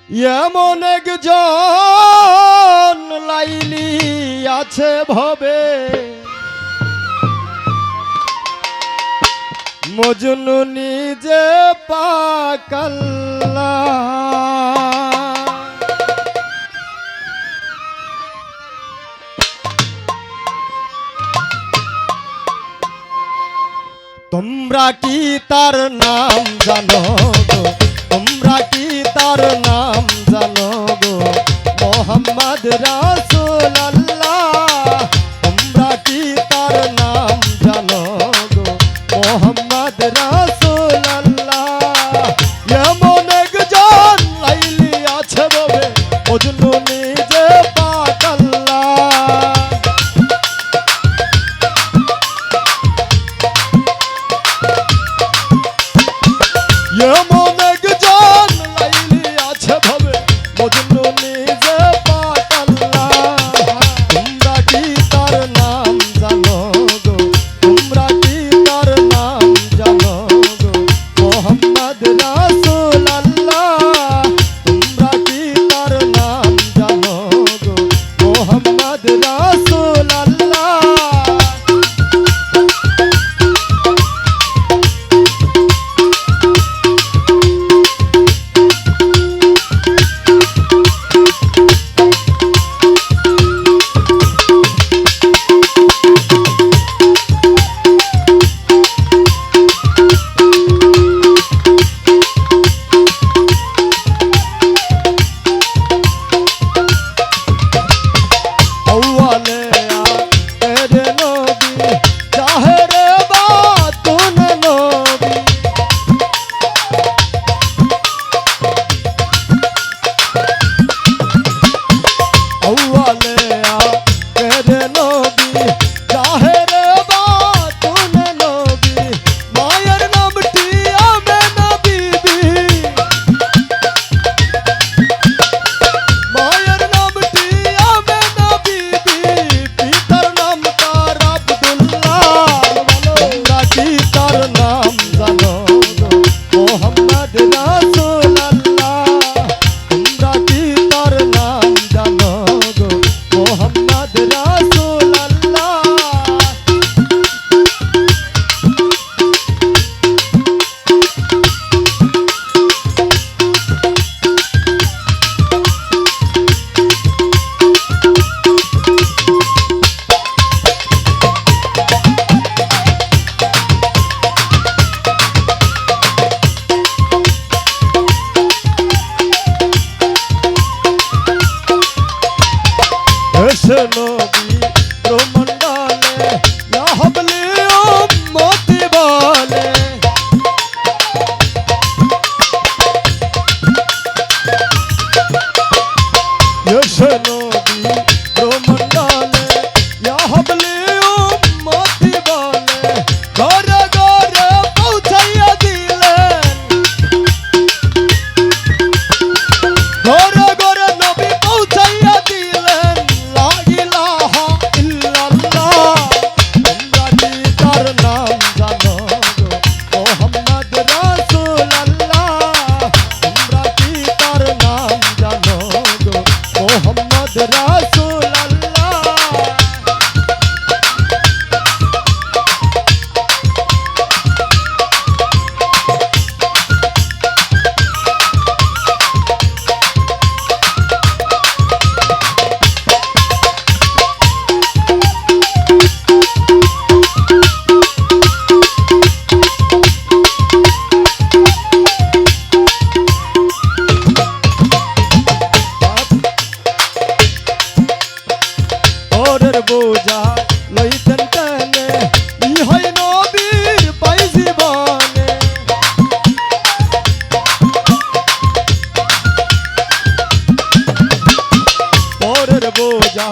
এমন একজন লাইলি আছে ভবে, মজনু নিজে পাকাল্লা। তোমরা কি তার নাম জানো গো? তোমরা কি তার নাম জানো গো? মোহাম্মদ রাসূলুল্লাহ। তোমরা কি তার নাম জানো গো? মোহাম্মদ রাসূলুল্লাহ। এমন একজন লাইলি আছে ভবে, মজনু নিজে পাকাল্লা। এমন একজন লাইলি আছে ভবে, মজনু নিজে পাকাল্লা। তোমরা কি তার নাম জানো গো? তোমরা কি তার নাম জানো গো? মোহাম্মদ রাসূলুল্লাহ। তোমরা কি তার নাম জানো গো? মোহাম্মদ রাসূলুল্লাহ। নবী প্রমণ্ডলে ইয়া হাবলি উম্মতি বলে। নবী প্রমণ্ডলে ইয়া হাবলি উম্মতি বলে। ঘরে ঘরে পৌঁছাইয়া দিলেন, ঘরে ঘরে নবী পৌঁছাইয়া দিলেন। লা ইলাহা ইল্লাল্লাহ। তোমরা কি তার নাম জানো গো? মোহাম্মদ রাসূলুল্লাহ। তোমরা কি তার নাম জানো গো? মোহাম্মদ রাসূলুল্লাহ। বোঝা লইতেন টেনে, ইহাই নবীর পাই জীবনে। পরের বোঝা